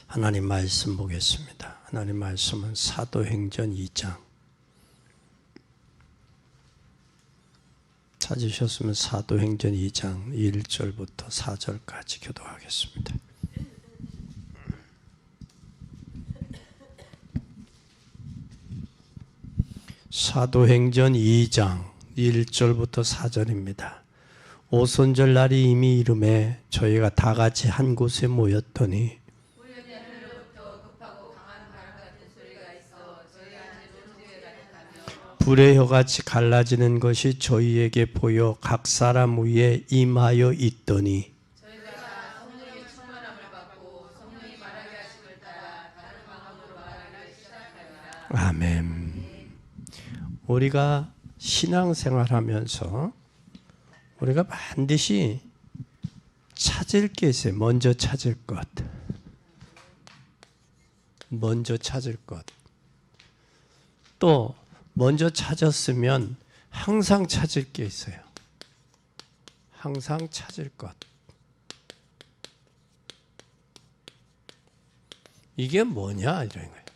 하나님 말씀 보겠습니다. 하나님 말씀은 사도행전 2장. 찾으셨으면 사도행전 2장 1절부터 4절까지 교도하겠습니다. 사도행전 2장 1절부터 4절입니다. 오순절 날이 이미 이름에 저희가 다 같이 한 곳에 모였더니 불의 혀같이 갈라지는 것이 저희에게 보여 각 사람 위에 임하여 있더니 아멘. 우리가 신앙생활하면서 우리가 반드시 찾을 게 있어요. 먼저 찾을 것. 먼저 찾을 것. 또 먼저 찾았으면 항상 찾을 게 있어요. 항상 찾을 것. 이게 뭐냐 이런 거예요.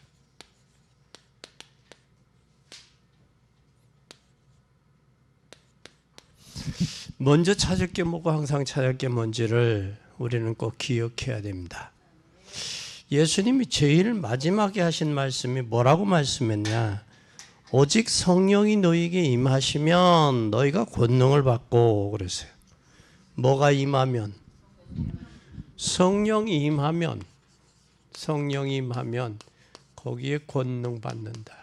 먼저 찾을 게 뭐고 항상 찾을 게 뭔지를 우리는 꼭 기억해야 됩니다. 예수님이 제일 마지막에 하신 말씀이 뭐라고 말씀했냐? 오직 성령이 너희에게 임하시면 너희가 권능을 받고 그랬어요. 뭐가 임하면? 성령이 임하면 거기에 권능 받는다.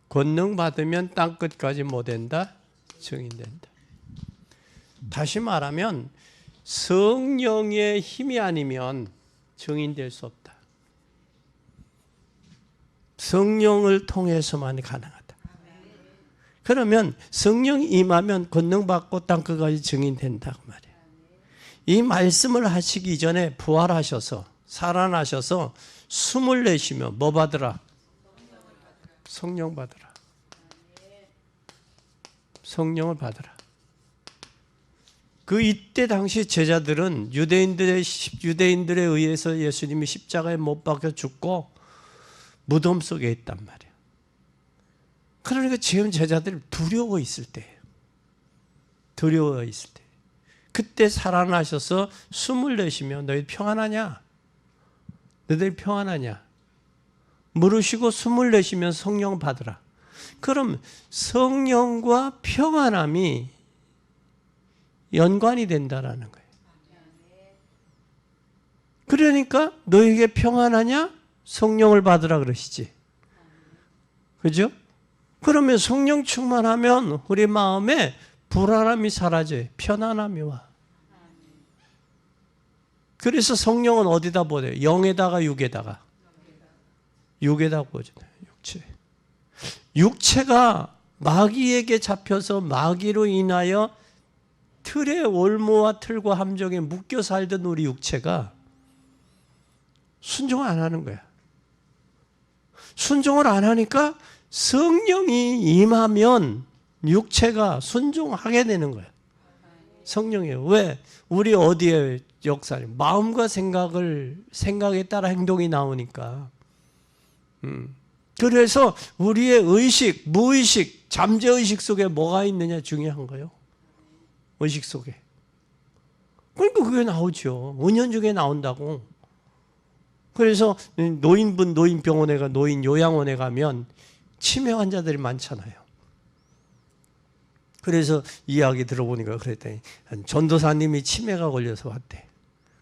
권능 받으면 땅 끝까지 뭐 된다? 증인된다. 다시 말하면 성령의 힘이 아니면 증인될 수 없다. 성령을 통해서만 가능하다. 그러면 성령이 임하면 권능 받고 땅 끝까지 증인된다고 말이에요. 이 말씀을 하시기 전에 부활하셔서 살아나셔서 숨을 내쉬며 뭐 받으라? 성령 받으라. 성령을 받으라. 그 이때 당시 제자들은 유대인들에 의해서 예수님이 십자가에 못 박혀 죽고 무덤 속에 있단 말이에요. 그러니까 지금 제자들이 두려워 있을 때예요. 두려워 있을 때. 그때 살아나셔서 숨을 내쉬며 너희 평안하냐? 너희들 평안하냐? 물으시고 숨을 내쉬면 성령 받으라. 그럼 성령과 평안함이 연관이 된다라는 거예요. 그러니까 너에게 평안하냐? 성령을 받으라 그러시지. 그죠? 그러면 성령 충만하면 우리 마음에 불안함이 사라져요. 편안함이 와. 그래서 성령은 어디다 보내요? 영에다가 육에다가. 육에다 보잖아요. 육체. 육체가 마귀에게 잡혀서 마귀로 인하여 틀의 올무와 틀과 함정에 묶여 살던 우리 육체가 순종을 안 하는 거야. 순종을 안 하니까 성령이 임하면 육체가 순종하게 되는 거야. 성령이에요. 왜? 우리 어디에 역사를? 마음과 생각에 따라 행동이 나오니까. 그래서 우리의 의식, 무의식, 잠재의식 속에 뭐가 있느냐 중요한 거예요. 의식 속에. 그러니까 그게 나오죠. 은연중에 나온다고. 그래서 노인병원에 노인 요양원에 가면 치매 환자들이 많잖아요. 그래서 이야기 들어보니까 그랬더니 전도사님이 치매가 걸려서 왔대.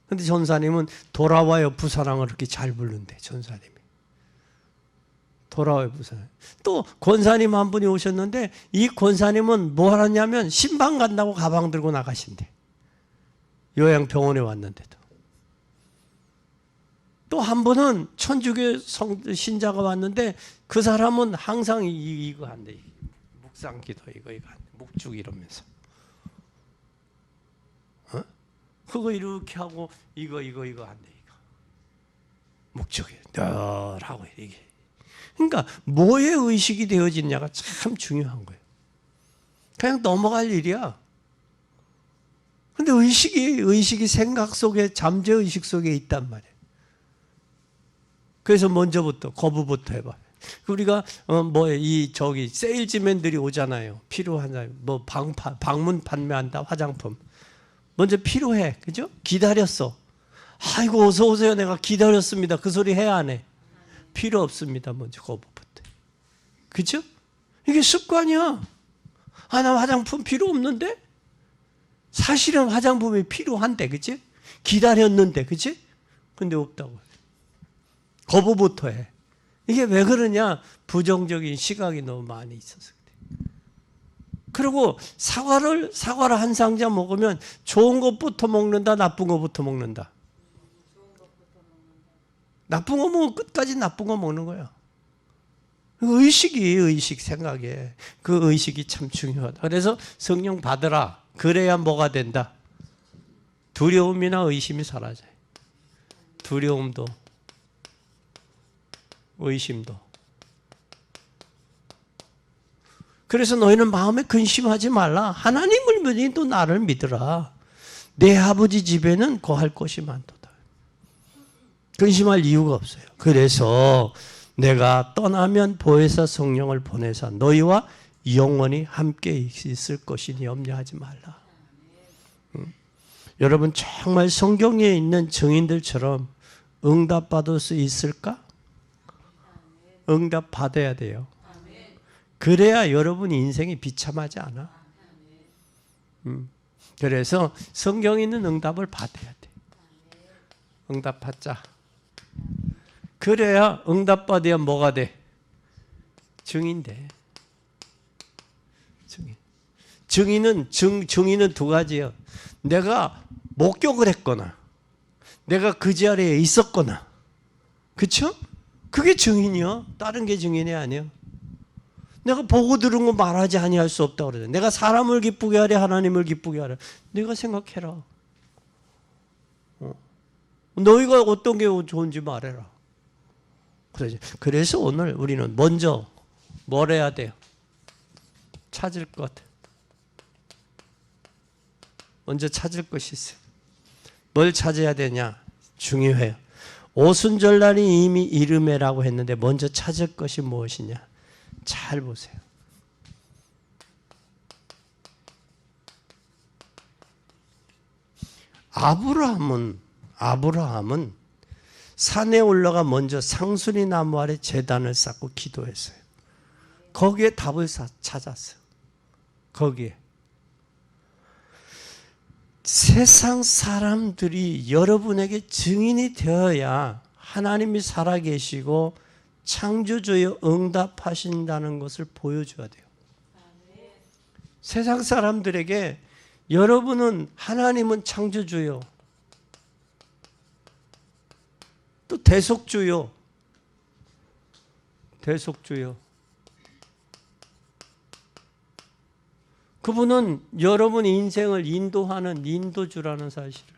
근데 전사님은 돌아와요 부사랑을 그렇게 잘 부른대. 전사님이. 돌아와요 부사랑. 또 권사님 한 분이 오셨는데 이 권사님은 뭐 하냐면 신방 간다고 가방 들고 나가신대. 요양병원에 왔는데도. 또 한 분은 천주교 신자가 왔는데 그 사람은 항상 이거 한대. 묵상기도 이거 한대. 묵죽 이러면서. 그거 이렇게 하고 이거 한대. 이거. 묵죽이 늘 하고 이게. 그러니까 뭐에 의식이 되어지느냐가 참 중요한 거예요. 그냥 넘어갈 일이야. 근데 의식이 생각 속에 잠재의식 속에 있단 말이에요. 그래서 먼저부터 거부부터 해봐. 우리가 세일즈맨들이 오잖아요. 필요한 사람, 방문 판매한다, 화장품. 먼저 필요해, 그죠? 기다렸어. 아이고 어서 오세요. 내가 기다렸습니다. 그 소리 해야 안 해? 필요 없습니다. 먼저 거부부터. 그죠? 이게 습관이야. 나 화장품 필요 없는데? 사실은 화장품이 필요한데, 그치? 기다렸는데, 그치? 근데 없다고. 거부부터 해. 이게 왜 그러냐? 부정적인 시각이 너무 많이 있어서 그래. 그리고 사과를 한 상자 먹으면 좋은 것부터 먹는다, 나쁜 것부터 먹는다? 나쁜 거 먹으면 끝까지 나쁜 거 먹는 거야. 의식 생각에. 그 의식이 참 중요하다. 그래서 성령 받으라. 그래야 뭐가 된다? 두려움이나 의심이 사라져요. 두려움도 의심도. 그래서 너희는 마음에 근심하지 말라. 하나님을 믿으니 또 나를 믿으라. 내 아버지 집에는 거할 곳이 많도다. 근심할 이유가 없어요. 그래서 내가 떠나면 보혜사 성령을 보내사 너희와 영원히 함께 있을 것이니 염려하지 말라. 여러분 정말 성경에 있는 증인들처럼 응답받을 수 있을까? 응답 받아야 돼요. 그래야 여러분 인생이 비참하지 않아. 그래서 성경에 있는 응답을 받아야 돼. 응답 받자. 그래야 응답 받아야 뭐가 돼? 증인 돼. 증인은 두 가지예요. 내가 목격을 했거나 내가 그 자리에 있었거나. 그렇죠? 그게 증인이요. 다른 게 증인이 아니에요. 내가 보고 들은 거 말하지 아니할 수 없다고 그러잖아요. 내가 사람을 기쁘게 하려 하나님을 기쁘게 하려. 네가 생각해라. 너희가 어떤 게 좋은지 말해라. 그래서 오늘 우리는 먼저 뭘 해야 돼요? 찾을 것. 먼저 찾을 것이 있어요. 뭘 찾아야 되냐? 중요해요. 오순절날이 이미 이르매라고 했는데 먼저 찾을 것이 무엇이냐? 잘 보세요. 아브라함은 산에 올라가 먼저 상수리 나무 아래 제단을 쌓고 기도했어요. 거기에 답을 찾았어요. 거기에. 세상 사람들이 여러분에게 증인이 되어야 하나님이 살아계시고 창조주의 응답하신다는 것을 보여줘야 돼요. 세상 사람들에게 여러분은 하나님은 창조주요. 또 대속주요. 그분은 여러분 인생을 인도하는 인도주라는 사실을.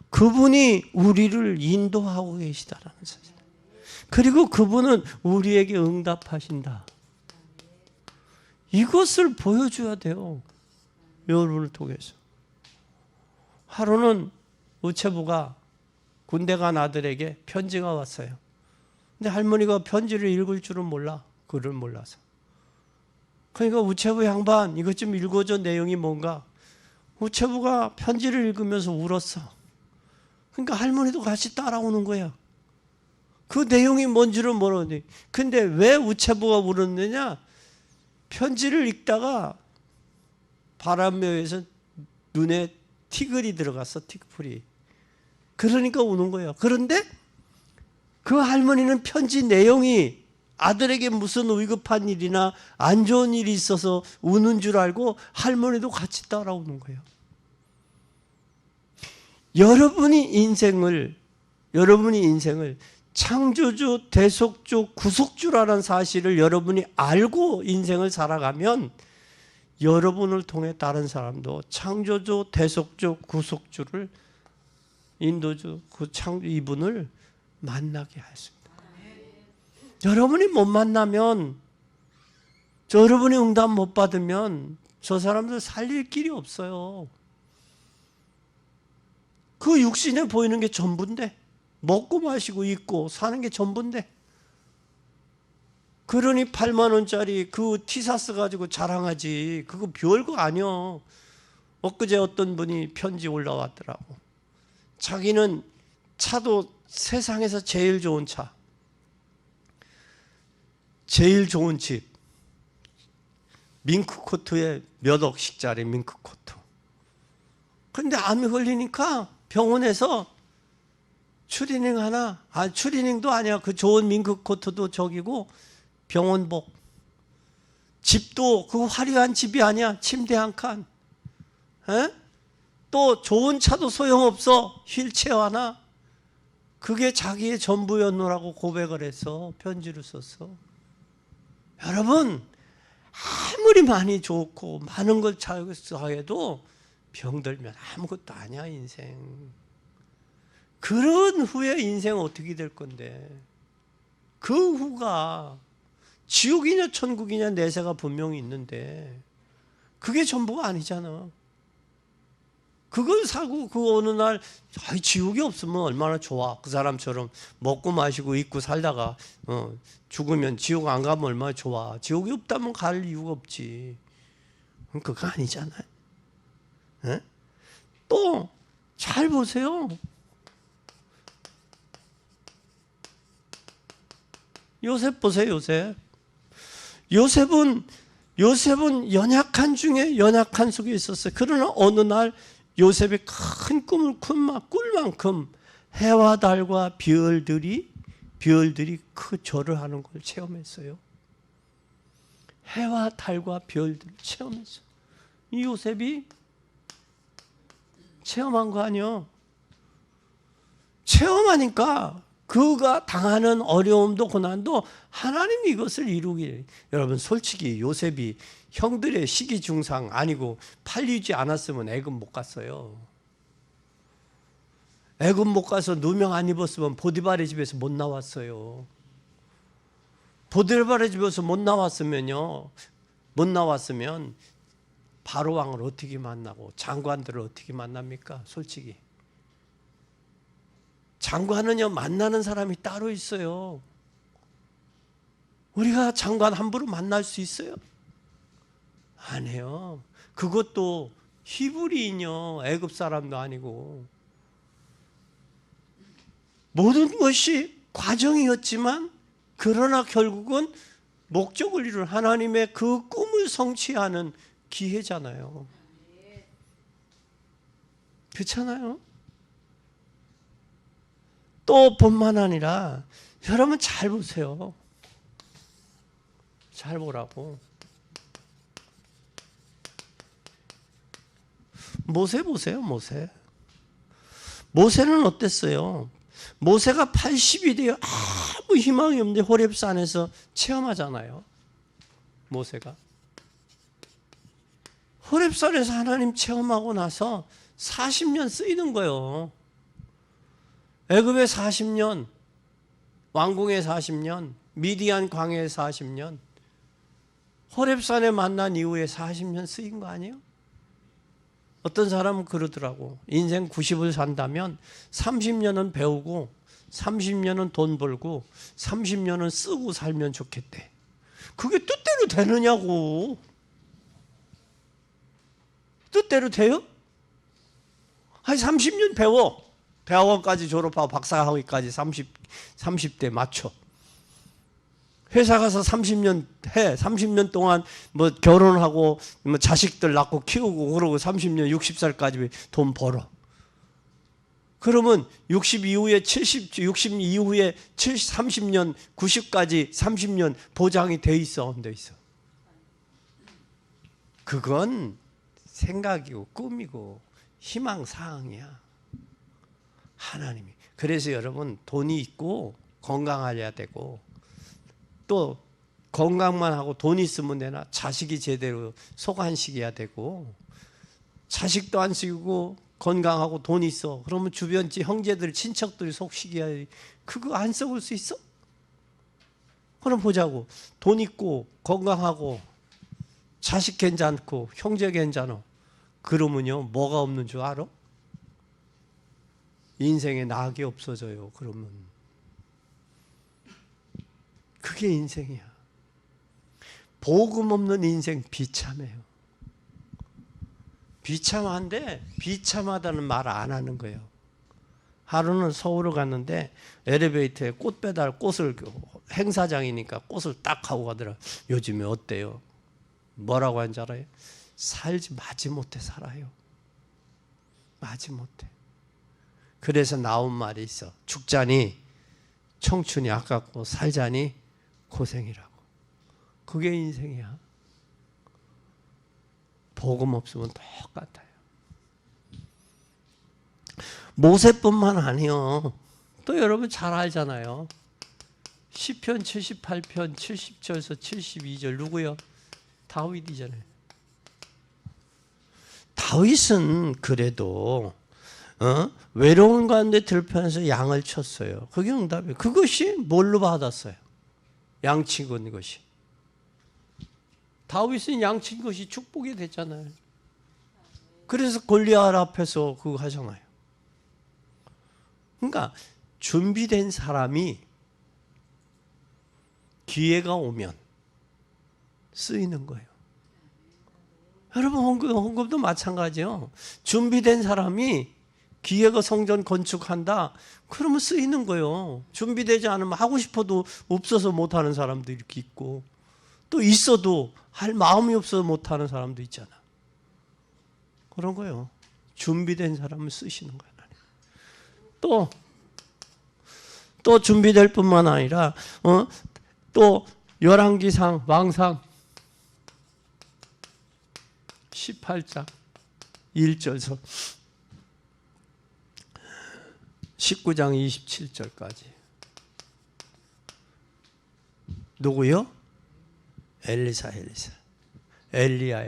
그분이 우리를 인도하고 계시다라는 사실. 그리고 그분은 우리에게 응답하신다. 이것을 보여줘야 돼요. 여러분을 통해서. 하루는 우체부가 군대 간 아들에게 편지가 왔어요. 근데 할머니가 편지를 읽을 줄은 몰라. 글을 몰라서. 그러니까 우체부 양반 이것 좀 읽어줘. 내용이 뭔가. 우체부가 편지를 읽으면서 울었어. 그러니까 할머니도 같이 따라오는 거야. 그 내용이 뭔지를 모르는데. 근데 왜 우체부가 울었느냐? 편지를 읽다가 바람에서 눈에 티글이 들어갔어. 티글이. 그러니까 우는 거예요. 그런데 그 할머니는 편지 내용이 아들에게 무슨 위급한 일이나 안 좋은 일이 있어서 우는 줄 알고 할머니도 같이 따라오는 거예요. 여러분이 인생을 창조주, 대속주, 구속주라는 사실을 여러분이 알고 인생을 살아가면 여러분을 통해 다른 사람도 창조주, 대속주, 구속주를 인도주, 이분을 만나게 하십니다. 여러분이 못 만나면, 여러분이 응답 못 받으면 저 사람들 살릴 길이 없어요. 그 육신에 보이는 게 전부인데 먹고 마시고 입고 사는 게 전부인데. 그러니 8만 원짜리 그 티사스 가지고 자랑하지. 그거 별거 아니야. 엊그제 어떤 분이 편지 올라왔더라고. 자기는 차도 세상에서 제일 좋은 차, 제일 좋은 집, 밍크코트에 몇 억씩짜리 밍크코트. 그런데 암이 걸리니까 병원에서 추리닝 하나, 추리닝도 아니야. 그 좋은 밍크코트도 저기고 병원복. 집도 그 화려한 집이 아니야. 침대 한 칸. 에? 또 좋은 차도 소용없어. 휠체어 하나. 그게 자기의 전부였노라고 고백을 해서 편지를 썼어. 여러분, 아무리 많이 좋고 많은 걸 잘해도 병들면 아무것도 아니야, 인생. 그런 후에 인생 어떻게 될 건데? 그 후가 지옥이냐 천국이냐 내세가 분명히 있는데 그게 전부가 아니잖아. 그걸 사고 그 어느 날 지옥이 없으면 얼마나 좋아. 그 사람처럼 먹고 마시고 입고 살다가 죽으면 지옥 안 가면 얼마나 좋아. 지옥이 없다면 갈 이유가 없지. 그거 아니잖아요. 또 잘 보세요. 요셉 보세요. 요셉은 연약한 중에 연약한 속에 있었어요. 그러나 어느 날 요셉이 큰 꿈을 꿀 만큼 해와 달과 별들이 그 절을 하는 걸 체험했어요. 해와 달과 별들을 체험했어요. 이 요셉이 체험한 거 아니요. 체험하니까 그가 당하는 어려움도 고난도 하나님이 이것을 이루기. 여러분 솔직히 요셉이 형들의 시기중상 아니고 팔리지 않았으면 애굽 못 갔어요. 애굽 못 가서 누명 안 입었으면 보디발의 집에서 못 나왔어요. 보디발의 집에서 못 나왔으면 바로 왕을 어떻게 만나고 장관들을 어떻게 만납니까? 솔직히. 장관은요, 만나는 사람이 따로 있어요. 우리가 장관 함부로 만날 수 있어요? 아니에요. 그것도 히브리인요, 애굽 사람도 아니고. 모든 것이 과정이었지만 그러나 결국은 목적을 이룬 하나님의 그 꿈을 성취하는 기회잖아요. 그렇잖아요. 또 뿐만 아니라 여러분 잘 보세요. 잘 보라고. 모세 보세요. 모세는 어땠어요? 모세가 80이 되어 아무 희망이 없는데 호렙산에서 체험하잖아요. 모세가 호렙산에서 하나님 체험하고 나서 40년 쓰이는 거예요. 애굽에 40년, 왕궁에 40년, 미디안 광야에 40년, 호렙산에 만난 이후에 40년 쓰인 거 아니에요? 어떤 사람은 그러더라고. 인생 90을 산다면 30년은 배우고 30년은 돈 벌고 30년은 쓰고 살면 좋겠대. 그게 뜻대로 되느냐고. 뜻대로 돼요? 아니 30년 배워. 대학원까지 졸업하고 박사학위까지 30대 맞춰. 회사 가서 30년 해. 30년 동안 뭐 결혼하고 뭐 자식들 낳고 키우고 그러고 30년 60살까지 돈 벌어. 그러면 60 이후에 30년 90까지 30년 보장이 돼 있어, 안 돼 있어? 그건 생각이고 꿈이고 희망 사항이야. 하나님이. 그래서 여러분 돈이 있고 건강해야 되고 또 건강만 하고 돈 있으면 되나? 자식이 제대로 속안시켜야 되고 자식도 안 시키고 건강하고 돈 있어. 그러면 주변 형제들 친척들이 속시켜야 돼. 그거 안 썩을 수 있어? 그럼 보자고. 돈 있고 건강하고 자식 괜찮고 형제 괜찮아. 그러면요 뭐가 없는 줄 알아? 인생에 낙이 없어져요. 그러면 그게 인생이야. 복음 없는 인생 비참해요. 비참한데 비참하다는 말 안 하는 거예요. 하루는 서울을 갔는데 엘리베이터에 꽃 배달, 꽃을 행사장이니까 꽃을 딱 하고 가더라. 요즘에 어때요? 뭐라고 하는지 알아요? 살지 마지못해 살아요. 마지못해. 그래서 나온 말이 있어. 죽자니 청춘이 아깝고 살자니 고생이라고. 그게 인생이야. 복음 없으면 똑같아요. 모세뿐만 아니요. 또 여러분 잘 알잖아요. 시편 78편 70절에서 72절 누구요? 다윗이잖아요. 다윗은 그래도 외로운 가운데 들판에서 양을 쳤어요. 그게 응답이에요. 그것이 뭘로 받았어요? 양친 것이. 다윗은 양친 것이 축복이 됐잖아요. 그래서 골리앗 앞에서 그거 하잖아요. 그러니까 준비된 사람이 기회가 오면 쓰이는 거예요. 여러분 헌금도 마찬가지예요. 준비된 사람이 기회가 성전 건축한다. 그러면 쓰이는 거예요. 준비되지 않으면 하고 싶어도 없어서 못하는 사람도 이렇게 있고 또 있어도 할 마음이 없어서 못하는 사람도 있잖아. 그런 거예요. 준비된 사람을 쓰시는 거예요. 또 준비될 뿐만 아니라 또 열왕기상 왕상 18장 1절에서 19장 27절까지 누구요? 엘리야.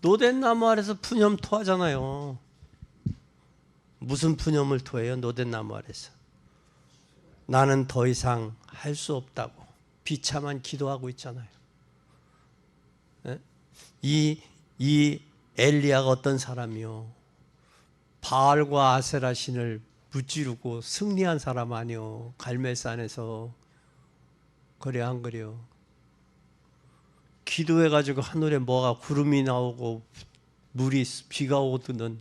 노덴나무 아래서 푸념 토하잖아요. 무슨 푸념을 토해요? 노덴나무 아래서. 나는 더 이상 할 수 없다고 비참한 기도하고 있잖아요. 이 엘리야가 어떤 사람이요? 바알과 아세라 신을 무찌르고 승리한 사람 아니요? 갈멜산에서. 그래 안 그래요? 기도해가지고 하늘에 뭐가 구름이 나오고 비가 오드는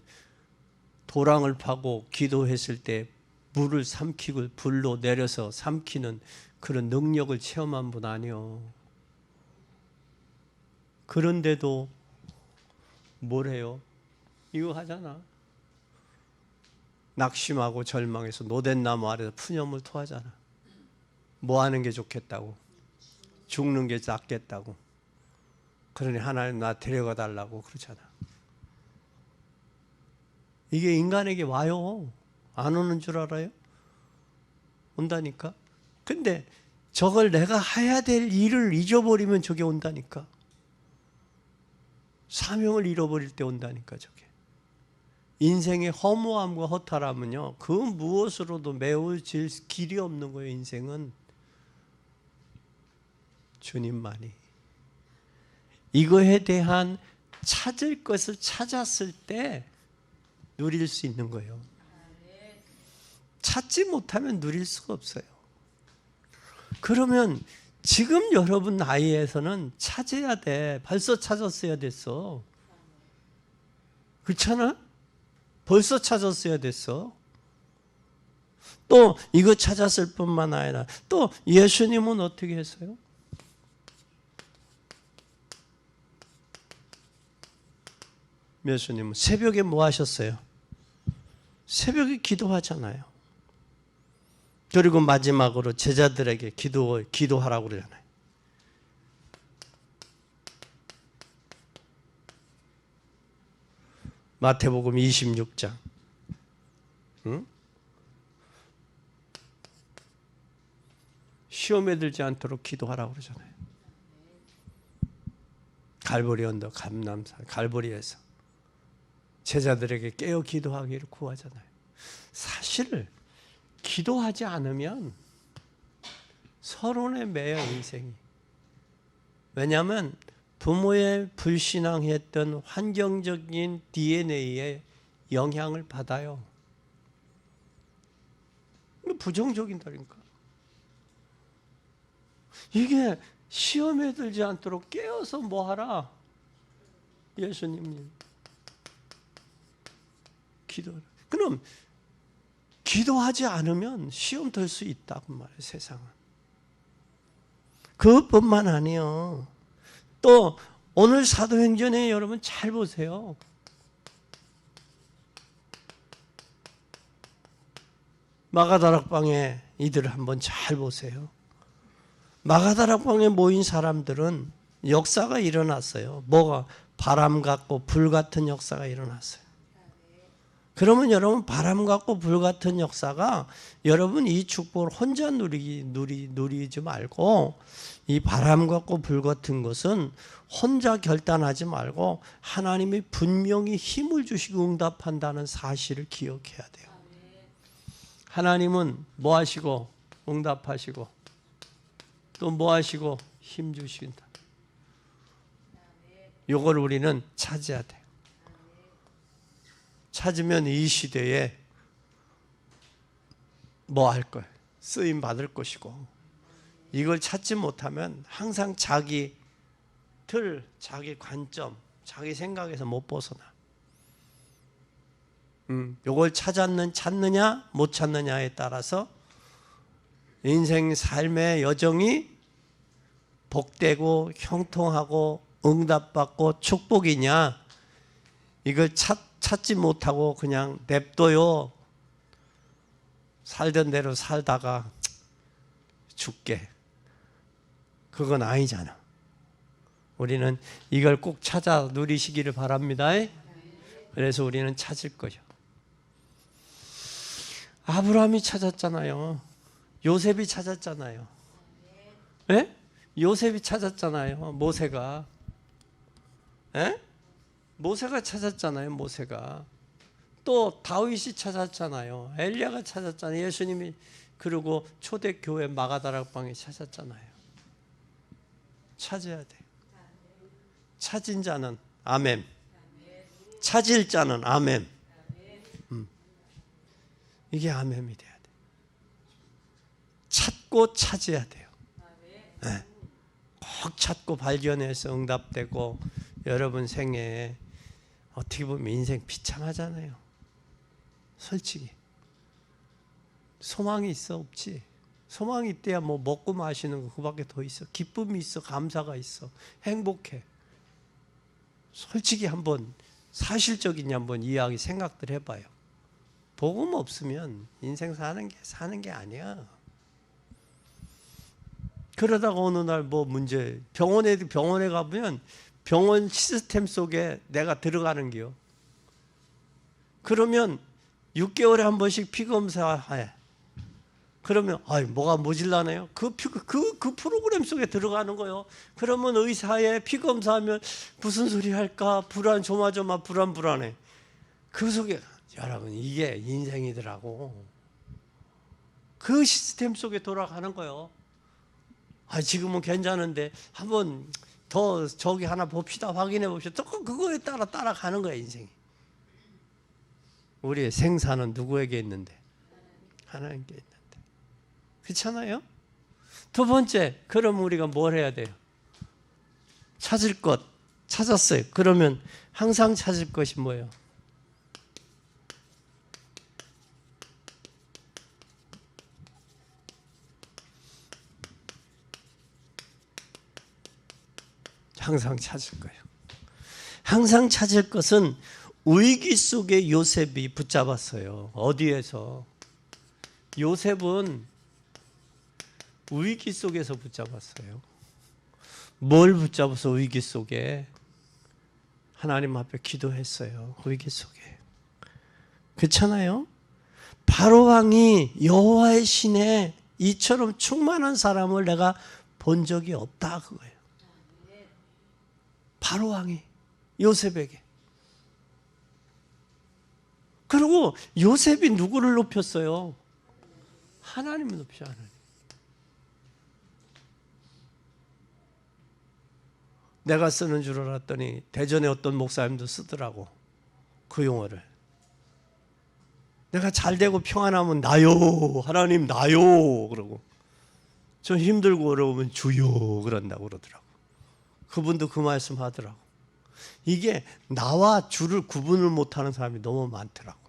도랑을 파고 기도했을 때 물을 삼키고 불로 내려서 삼키는 그런 능력을 체험한 분 아니요. 그런데도 뭐래요? 이거 하잖아. 낙심하고 절망해서 노덴나무 아래서 푸념을 토하잖아. 뭐 하는 게 좋겠다고? 죽는 게 낫겠다고. 그러니 하나님 나 데려가 달라고 그러잖아. 이게 인간에게 와요. 안 오는 줄 알아요? 온다니까. 근데 저걸 내가 해야 될 일을 잊어버리면 저게 온다니까. 사명을 잃어버릴 때 온다니까 저게. 인생의 허무함과 허탈함은요, 그 무엇으로도 메워질 길이 없는 거예요. 인생은 주님만이. 이거에 대한 찾을 것을 찾았을 때 누릴 수 있는 거예요. 찾지 못하면 누릴 수가 없어요. 그러면 지금 여러분 나이에서는 찾아야 돼. 벌써 찾았어야 됐어. 그렇잖아? 벌써 찾았어야 됐어. 또 이거 찾았을 뿐만 아니라 또 예수님은 어떻게 했어요? 예수님은 새벽에 뭐 하셨어요? 새벽에 기도하잖아요. 그리고 마지막으로 제자들에게 기도하라고 그러잖아요. 마태복음 26장. 응? 시험에 들지 않도록 기도하라고 그러잖아요. 갈보리 언덕 감람산 갈보리에서 제자들에게 깨어 기도하기를 구하잖아요. 사실 기도하지 않으면 서론에 매여 인생이. 왜냐하면 부모의 불신앙했던 환경적인 DNA에 영향을 받아요. 부정적인다니까. 이게 시험에 들지 않도록 깨어서 뭐 하라? 예수님 기도하라. 그럼 기도하지 않으면 시험 들 수 있다고 말해요. 세상은. 그것뿐만 아니에요. 또 오늘 사도행전에 여러분 잘 보세요. 마가다락방에 이들을 한번 잘 보세요. 마가다락방에 모인 사람들은 역사가 일어났어요. 뭐가? 바람 같고 불 같은 역사가 일어났어요. 그러면 여러분, 바람 같고 불 같은 역사가 여러분 이 축복을 혼자 누리지 말고, 이 바람 같고 불 같은 것은 혼자 결단하지 말고 하나님이 분명히 힘을 주시고 응답한다는 사실을 기억해야 돼요. 하나님은 뭐 하시고 응답하시고 또 뭐 하시고 힘 주신다. 이걸 우리는 찾아야 돼요. 찾으면 이 시대에 뭐 할 거예요? 쓰임 받을 것이고, 이걸 찾지 못하면 항상 자기 틀, 자기 관점, 자기 생각에서 못 벗어나. 이걸 찾느냐 못 찾느냐에 따라서 인생 삶의 여정이 복되고 형통하고 응답받고 축복이냐, 이걸 찾지 못하고 그냥 냅둬요. 살던 대로 살다가 죽게. 그건 아니잖아. 우리는 이걸 꼭 찾아 누리시기를 바랍니다. 그래서 우리는 찾을 거죠. 아브라함이 찾았잖아요. 요셉이 찾았잖아요. 예? 요셉이 찾았잖아요. 모세가. 예? 모세가 찾았잖아요. 모세가. 또 다윗이 찾았잖아요. 엘리야가 찾았잖아요. 예수님이 그리고 초대교회 마가다락방에 찾았잖아요. 찾아야 돼요. 찾은 자는 아멘. 찾을 자는 아멘. 이게 아멘이 돼야 돼요. 찾고 찾아야 돼요. 네. 꼭 찾고 발견해서 응답되고, 여러분 생애에 어떻게 보면 인생 비참하잖아요. 솔직히. 소망이 있어? 없지. 소망이 있대야 뭐 먹고 마시는 거 그밖에 더 있어. 기쁨이 있어. 감사가 있어. 행복해. 솔직히 한번 사실적인 한번 이야기 생각들 해봐요. 복음 없으면 인생 사는 게 아니야. 그러다가 어느 날 뭐 문제, 병원에 가보면 병원 시스템 속에 내가 들어가는 게요. 그러면 6개월에 한 번씩 피 검사해. 그러면 뭐가 모질라네요. 그 프로그램 속에 들어가는 거예요. 그러면 의사의 피 검사하면 무슨 소리 할까? 조마조마 불안해. 그 속에 여러분, 이게 인생이더라고. 그 시스템 속에 돌아가는 거예요. 지금은 괜찮은데 한번 더 저기 하나 봅시다. 확인해 봅시다. 또 그거에 따라가는 거야, 인생이. 우리의 생사는 누구에게 있는데? 하나님께 있는데. 그렇잖아요? 두 번째, 그럼 우리가 뭘 해야 돼요? 찾을 것 찾았어요. 그러면 항상 찾을 것이 뭐예요? 항상 찾을 거예요. 항상 찾을 것은 위기 속에 요셉이 붙잡았어요. 어디에서? 요셉은 위기 속에서 붙잡았어요. 뭘 붙잡아서 위기 속에? 하나님 앞에 기도했어요. 위기 속에. 그렇잖아요? 바로 왕이 여호와의 신에 이처럼 충만한 사람을 내가 본 적이 없다, 그거예요. 바로 왕이 요셉에게. 그리고 요셉이 누구를 높였어요? 하나님을 높여. 하나님. 내가 쓰는 줄 알았더니 대전에 어떤 목사님도 쓰더라고, 그 용어를. 내가 잘 되고 평안하면 나요. 하나님 나요. 그러고 좀 힘들고 어려우면 주요. 그런다고 그러더라고. 그분도 그 말씀 하더라고. 이게 나와 주를 구분을 못하는 사람이 너무 많더라고.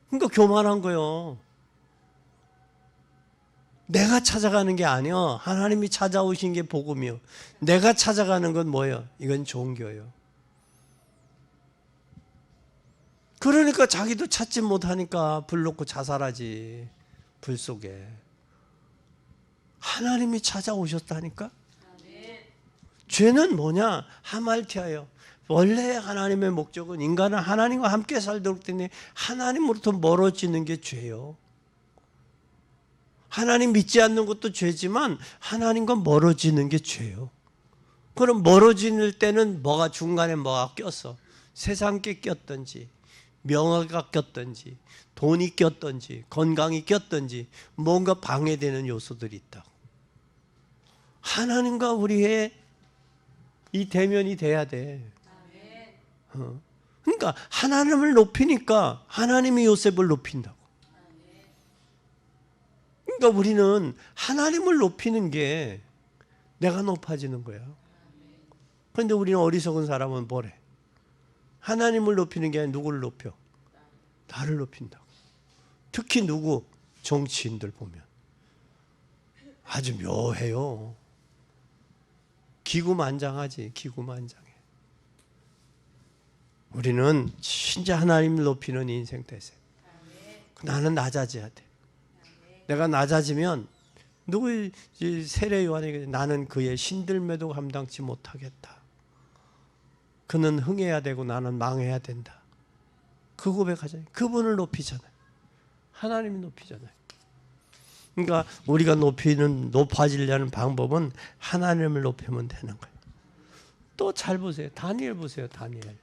그러니까 교만한 거요. 내가 찾아가는 게 아니요. 하나님이 찾아오신 게 복음이요. 내가 찾아가는 건 뭐예요? 이건 종교예요. 그러니까 자기도 찾지 못하니까 불 놓고 자살하지. 불 속에. 하나님이 찾아오셨다니까? 죄는 뭐냐? 하말티아예요. 원래 하나님의 목적은 인간은 하나님과 함께 살도록 되니 하나님으로부터 멀어지는 게 죄요. 하나님 믿지 않는 것도 죄지만 하나님과 멀어지는 게 죄요. 그럼 멀어질 때는 뭐가 중간에 뭐가 꼈어? 세상 게 꼈든지 명예가 꼈든지 돈이 꼈든지 건강이 꼈든지 뭔가 방해되는 요소들이 있다고. 하나님과 우리의 이 대면이 돼야 돼. 그러니까 하나님을 높이니까 하나님이 요셉을 높인다고. 그러니까 우리는 하나님을 높이는 게 내가 높아지는 거야. 그런데 우리는 어리석은 사람은 뭐래? 하나님을 높이는 게 아니라 누구를 높여? 나를 높인다고. 특히 누구? 정치인들 보면 아주 묘해요. 기구만장하지. 기구만장해. 우리는 진짜 하나님을 높이는 인생 되세요. 나는 낮아져야 돼. 내가 낮아지면 누구 세례 요한에게 나는 그의 신들매도 감당치 못하겠다. 그는 흥해야 되고 나는 망해야 된다. 그 고백하잖아요. 그분을 높이잖아요. 하나님이 높이잖아요. 그러니까 우리가 높아지려는 방법은 하나님을 높이면 되는 거예요. 또 잘 보세요. 다니엘 보세요. 다니엘.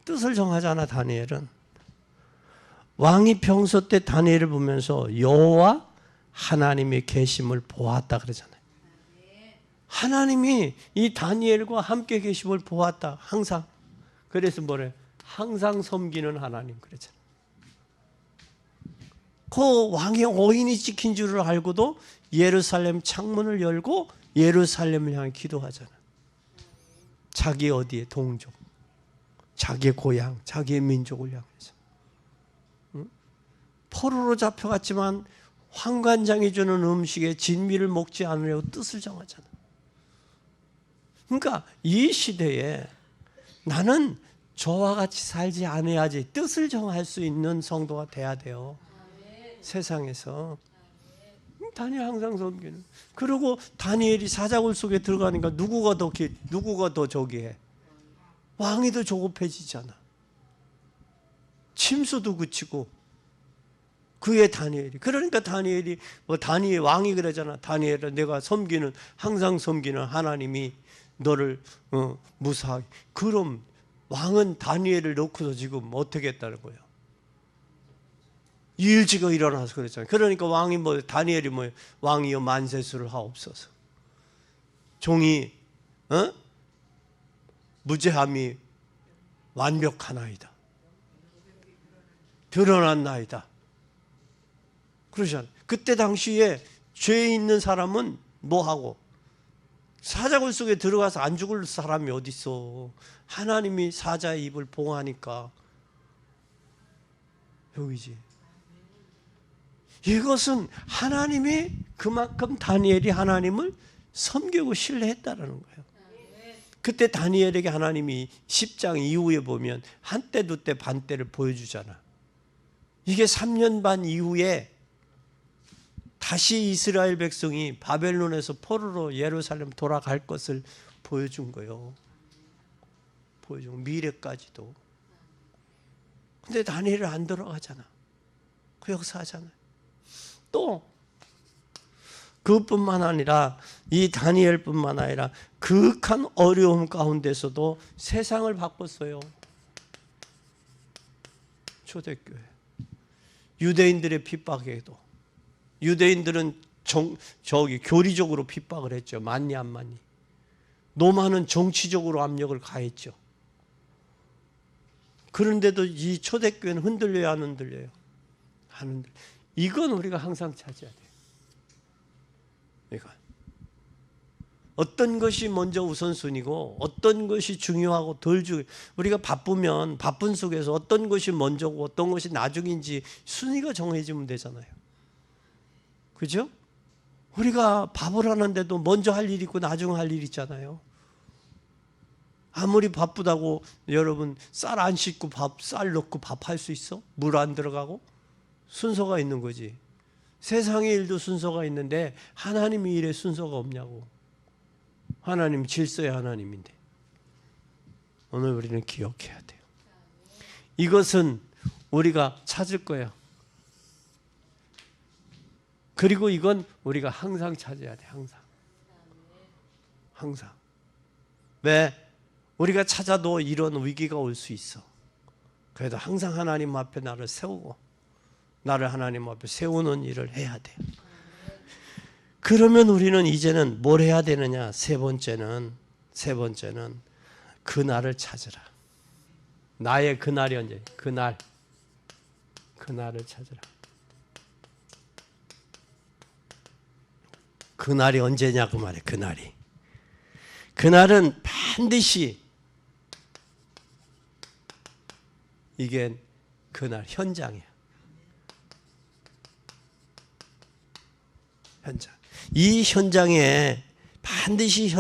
뜻을 정하잖아. 다니엘은. 왕이 평소 때 다니엘을 보면서 여호와 하나님의 계심을 보았다 그러잖아요. 하나님이 이 다니엘과 함께 계심을 보았다. 항상. 그래서 뭐래? 항상 섬기는 하나님 그러잖아요. 그 왕의 오인이 찍힌 줄을 알고도 예루살렘 창문을 열고 예루살렘을 향해 기도하잖아요. 자기 어디에 동족, 자기의 고향, 자기의 민족을 향해서. 포로로 잡혀갔지만 환관장이 주는 음식에 진미를 먹지 않으려고 뜻을 정하잖아. 그러니까 이 시대에 나는 저와 같이 살지 않아야지 뜻을 정할 수 있는 성도가 돼야 돼요. 세상에서. 다니엘 항상 섬기는. 그리고 다니엘이 사자굴 속에 들어가니까 누구가 더 저기 해? 왕이 더 조급해지잖아. 침수도 그치고 그의 다니엘이. 그러니까 다니엘이 다니엘 왕이 그러잖아. 다니엘아 내가 항상 섬기는 하나님이 너를 무사하게. 그럼 왕은 다니엘을 놓고서 지금 어떻게 했다는 거예요? 일찍이 일어나서 그랬잖아요. 그러니까 왕이 다니엘이 왕이여 만세수를 하옵소서. 종이 무죄함이 완벽하나이다. 드러났나이다. 그러잖아요. 그때 당시에 죄 있는 사람은 뭐하고? 사자굴 속에 들어가서 안 죽을 사람이 어디 있어? 하나님이 사자의 입을 봉하니까 여기지. 이것은 하나님이 그만큼 다니엘이 하나님을 섬기고 신뢰했다라는 거예요. 그때 다니엘에게 하나님이 10장 이후에 보면 한때 두때 반때를 보여주잖아. 이게 3년 반 이후에 다시 이스라엘 백성이 바벨론에서 포로로 예루살렘 돌아갈 것을 보여준 거예요. 보여준 미래까지도. 근데 다니엘은 안 들어가잖아. 그 역사하잖아요. 또 그뿐만 아니라 이 다니엘뿐만 아니라 극한 어려움 가운데서도 세상을 바꿨어요. 초대교회. 유대인들의 핍박에도 유대인들은 교리적으로 핍박을 했죠. 맞니 안 맞니. 로마는 정치적으로 압력을 가했죠. 그런데도 이 초대교회는 흔들려요, 안 흔들려요? 안 흔들려요. 이건 우리가 항상 찾아야 돼요. 이건. 어떤 것이 먼저 우선순위고 어떤 것이 중요하고 덜 중요. 우리가 바쁘면 바쁜 속에서 어떤 것이 먼저고 어떤 것이 나중인지 순위가 정해지면 되잖아요. 그죠? 우리가 밥을 하는데도 먼저 할 일이 있고 나중 할 일이 있잖아요. 아무리 바쁘다고 여러분 쌀 안 씻고 쌀 넣고 밥 할 수 있어? 물 안 들어가고? 순서가 있는 거지. 세상의 일도 순서가 있는데 하나님의 일에 순서가 없냐고. 하나님 질서의 하나님인데. 오늘 우리는 기억해야 돼요. 이것은 우리가 찾을 거야. 그리고 이건 우리가 항상 찾아야 돼. 항상. 왜? 우리가 찾아도 이런 위기가 올 수 있어. 그래도 항상 하나님 앞에 나를 세우고 나를 하나님 앞에 세우는 일을 해야 돼요. 그러면 우리는 이제는 뭘 해야 되느냐? 세 번째는 그날을 찾으라. 나의 그날이 언제? 그날을 찾으라. 그날이 언제냐고 말해. 그날은 반드시 이게 그날 현장이야. 현장. 이 현장에 반드시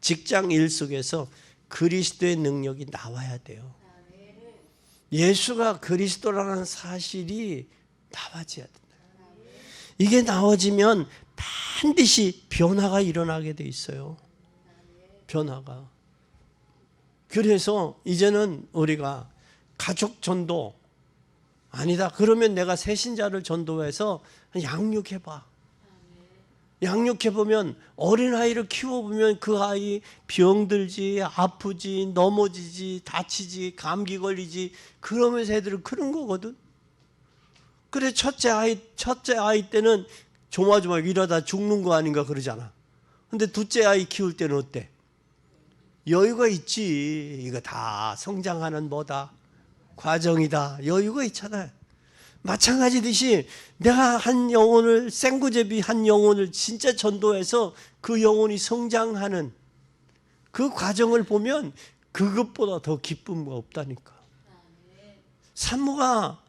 직장 일 속에서 그리스도의 능력이 나와야 돼요. 예수가 그리스도라는 사실이 나와져야 된다. 이게 나와지면 반드시 변화가 일어나게 돼 있어요. 변화가. 그래서 이제는 우리가 가족 전도 아니다. 그러면 내가 새신자를 전도해서 양육해봐. 양육해보면 어린아이를 키워보면 그 아이 병들지 아프지 넘어지지 다치지 감기 걸리지 그러면서 애들은 그런 거거든. 그래 첫째 아이 때는 조마조마 이러다 죽는 거 아닌가 그러잖아. 근데 둘째 아이 키울 때는 어때? 여유가 있지. 이거 다 성장하는 과정이다. 여유가 있잖아요. 마찬가지듯이 내가 한 영혼을 생구제비 한 영혼을 진짜 전도해서 그 영혼이 성장하는 그 과정을 보면 그것보다 더 기쁨이 없다니까. 산모가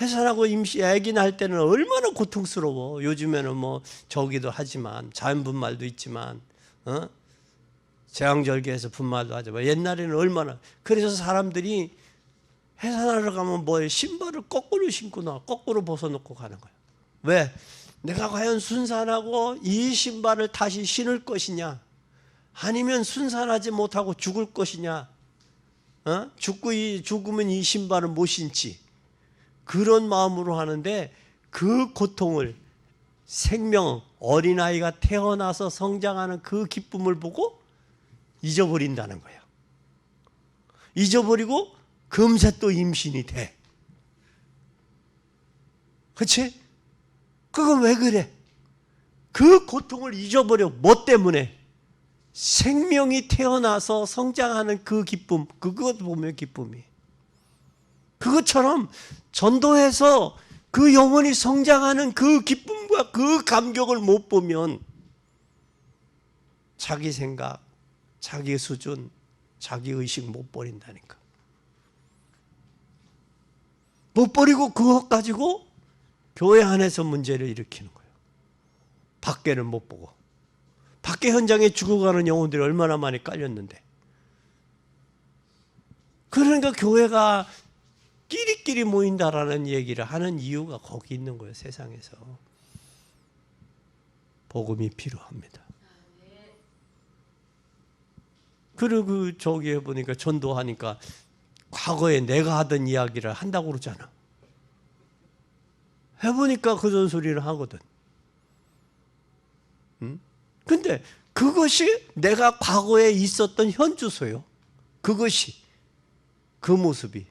해산하고 아기 낳을 때는 얼마나 고통스러워. 요즘에는 뭐 저기도 하지만 자연분말도 있지만 제왕절개에서 분말도 하지만 옛날에는 얼마나. 그래서 사람들이 해산하러 가면 뭐예요? 신발을 거꾸로 신고 거꾸로 벗어놓고 가는 거예요. 왜? 내가 과연 순산하고 이 신발을 다시 신을 것이냐? 아니면 순산하지 못하고 죽을 것이냐? 죽으면 이 신발을 못 신지. 그런 마음으로 하는데 그 고통을 어린아이가 태어나서 성장하는 그 기쁨을 보고 잊어버린다는 거예요. 잊어버리고 금세 또 임신이 돼. 그렇지? 그건 왜 그래? 그 고통을 잊어버려. 뭐 때문에? 생명이 태어나서 성장하는 그 기쁨, 그것 보면 기쁨이. 그것처럼 전도해서 그 영혼이 성장하는 그 기쁨과 그 감격을 못 보면 자기 생각, 자기 수준, 자기 의식 못 버린다니까. 못 버리고 그것 가지고 교회 안에서 문제를 일으키는 거예요. 밖에는 못 보고. 밖에 현장에 죽어가는 영혼들이 얼마나 많이 깔렸는데. 그러니까 교회가 끼리끼리 모인다라는 얘기를 하는 이유가 거기 있는 거예요. 세상에서. 복음이 필요합니다. 그리고 저기에 보니까 전도하니까 과거에 내가 하던 이야기를 한다고 그러잖아. 해보니까 그런 소리를 하거든. 근데 그것이 내가 과거에 있었던 현주소요. 그것이 그 모습이.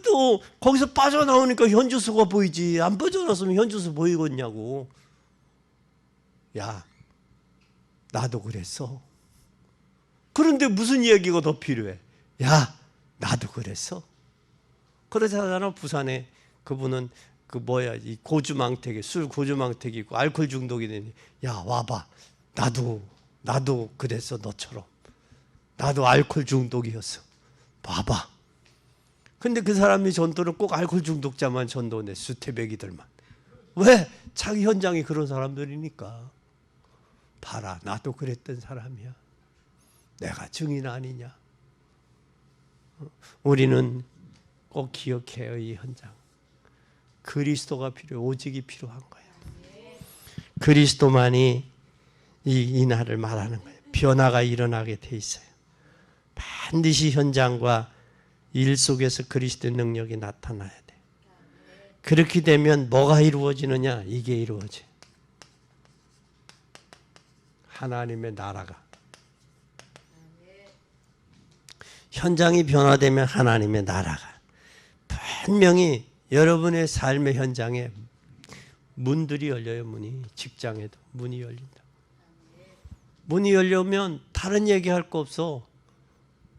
또 거기서 빠져나오니까 현주소가 보이지. 안 빠져나왔으면 현주소 보이겠냐고. 야, 나도 그랬어. 그런데 무슨 이야기가 더 필요해? 야, 나도 그랬어. 그러잖아. 부산에 그분은 이 고주망태기, 술 고주망태기 있고 알코올 중독이 되니, 야 와봐, 나도 그랬어. 너처럼 나도 알코올 중독이었어. 봐봐. 근데 그 사람이 전도를 꼭 알코올 중독자만 전도네. 수태배기들만. 왜? 자기 현장이 그런 사람들이니까. 봐라, 나도 그랬던 사람이야. 내가 증인 아니냐. 우리는 꼭 기억해요. 이 현장. 그리스도가 필요해. 오직이 필요한 거예요. 그리스도만이 이 날을 말하는 거예요. 변화가 일어나게 돼 있어요. 반드시 현장과 일 속에서 그리스도의 능력이 나타나야 돼. 그렇게 되면 뭐가 이루어지느냐? 이게 이루어져. 하나님의 나라가. 현장이 변화되면 하나님의 나라가. 분명히 여러분의 삶의 현장에 문들이 열려요. 문이. 직장에도 문이 열린다. 문이 열려면 다른 얘기할 거 없어.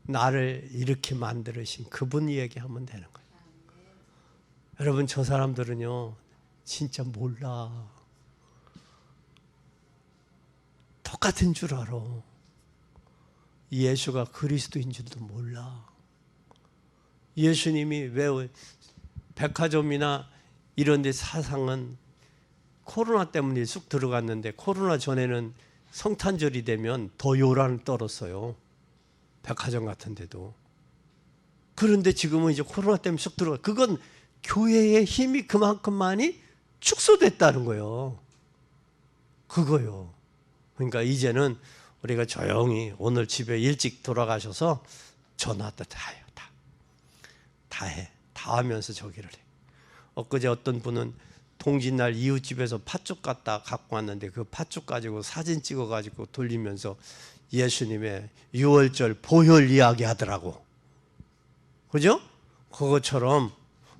나를 이렇게 만들으신 그분 얘기하면 되는 거예요. 여러분, 저 사람들은요 진짜 몰라. 똑같은 줄 알아. 예수가 그리스도인 줄도 몰라. 예수님이 왜 백화점이나 이런 데 사상은 코로나 때문에 쑥 들어갔는데, 코로나 전에는 성탄절이 되면 더 요란을 떨었어요. 백화점 같은 데도. 그런데 지금은 이제 코로나 때문에 쑥 들어가. 그건 교회의 힘이 그만큼 많이 축소됐다는 거예요. 그거요. 그러니까 이제는 우리가 조용히 오늘 집에 일찍 돌아가셔서 전화도 다 해요. 다 해. 다 하면서 저기를 해. 엊그제 어떤 분은 동짓날 이웃집에서 팥죽 갖다 갖고 왔는데 그 팥죽 가지고 사진 찍어가지고 돌리면서 예수님의 유월절 보혈 이야기 하더라고. 그죠? 그것처럼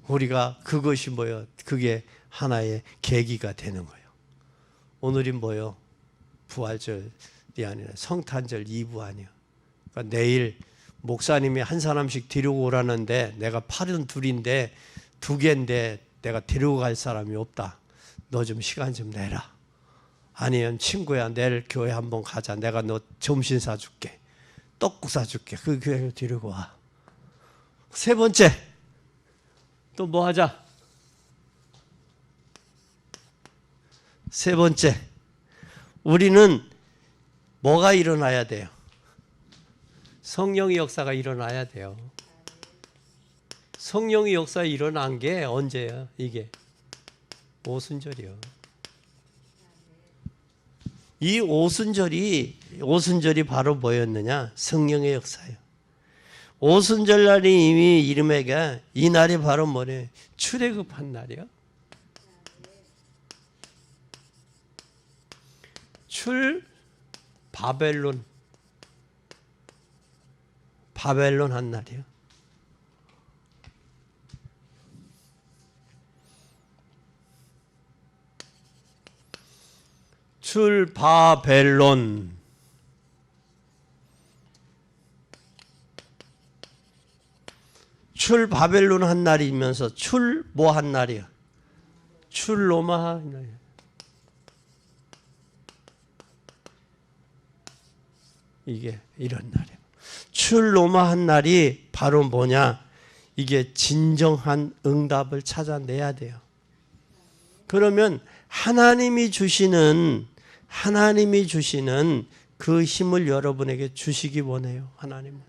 우리가 그것이 뭐예요? 그게 하나의 계기가 되는 거예요. 오늘이 뭐예요? 부활절이 아니라 성탄절 2부 아니야. 그러니까 내일 목사님이 한 사람씩 데리고 오라는데 내가 팔은 둘인데 2개인데 내가 데리고 갈 사람이 없다. 너 좀 시간 좀 내라. 아니면 친구야, 내일 교회 한번 가자. 내가 너 점심 사줄게. 떡국 사줄게. 그 교회를 데리고 와. 3번째, 또 뭐 하자? 3번째, 우리는 뭐가 일어나야 돼요? 성령의 역사가 일어나야 돼요. 성령의 역사가 일어난 게 언제예요? 이게 오순절이요. 이 오순절이 바로 뭐였느냐? 성령의 역사예요. 오순절 날이 이미 이름에가 이 날이 바로 뭐래? 출애굽한 날이요. 바벨론 한 날이요. 바벨론 바벨론 한 날이면서 뭐 한 날이야? 로마 한 날이야. 이게 이런 날이에요. 로마 한 날이 바로 뭐냐? 이게 진정한 응답을 찾아내야 돼요. 그러면 하나님이 주시는 그 힘을 여러분에게 주시기 원해요. 하나님은.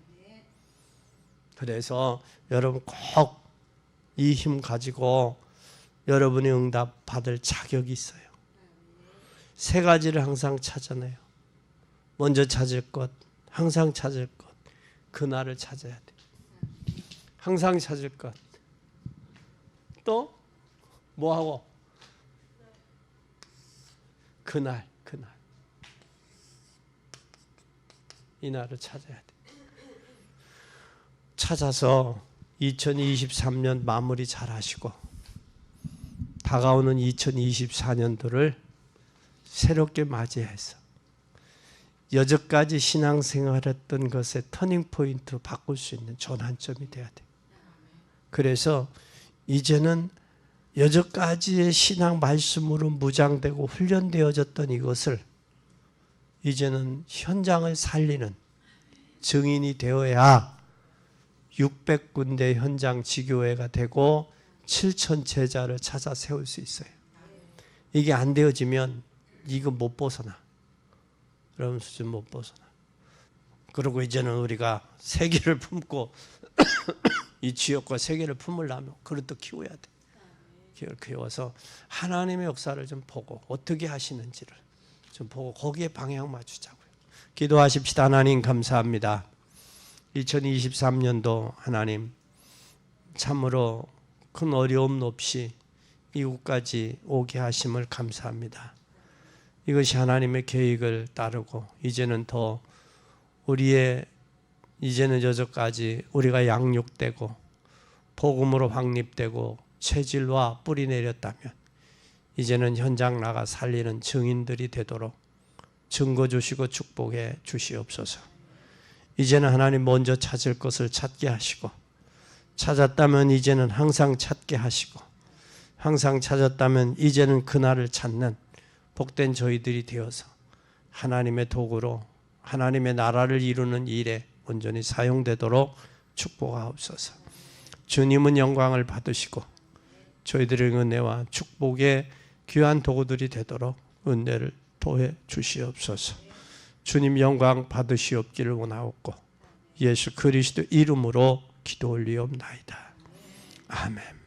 그래서 여러분 꼭 이 힘 가지고 여러분의 응답 받을 자격이 있어요. 3가지를 항상 찾아내요. 먼저 찾을 것, 항상 찾을 것, 그날을 찾아야 돼. 항상 찾을 것. 또 뭐하고? 그날. 이 날을 찾아야 돼. 찾아서 2023년 마무리 잘 하시고 다가오는 2024년도를 새롭게 맞이해서 여태까지 신앙생활했던 것의 터닝포인트 바꿀 수 있는 전환점이 돼야 돼. 그래서 이제는 여태까지의 신앙 말씀으로 무장되고 훈련되어졌던 이것을 이제는 현장을 살리는 증인이 되어야 600군데 현장 지교회가 되고 7천 제자를 찾아 세울 수 있어요. 이게 안 되어지면 이거 못 벗어나. 그런 수준 못 벗어나. 그리고 이제는 우리가 세계를 품고 이 지역과 세계를 품으려면 그릇도 키워야 돼. 그걸 키워서 하나님의 역사를 좀 보고 어떻게 하시는지를 좀 보고 거기에 방향 맞추자고요. 기도하십시다. 하나님 감사합니다. 2023년도 하나님 참으로 큰 어려움 없이 이곳까지 오게 하심을 감사합니다. 이것이 하나님의 계획을 따르고 이제는 더 우리의 이제는 여기까지 우리가 양육되고 복음으로 확립되고 체질과 뿌리 내렸다면 이제는 현장 나가 살리는 증인들이 되도록 증거 주시고 축복해 주시옵소서. 이제는 하나님 먼저 찾을 것을 찾게 하시고 찾았다면 이제는 항상 찾게 하시고 항상 찾았다면 이제는 그날을 찾는 복된 저희들이 되어서 하나님의 도구로 하나님의 나라를 이루는 일에 온전히 사용되도록 축복하옵소서. 주님은 영광을 받으시고 저희들의 은혜와 축복의 귀한 도구들이 되도록 은혜를 도해 주시옵소서. 주님 영광 받으시옵기를 원하옵고 예수 그리스도 이름으로 기도 올리옵나이다. 아멘.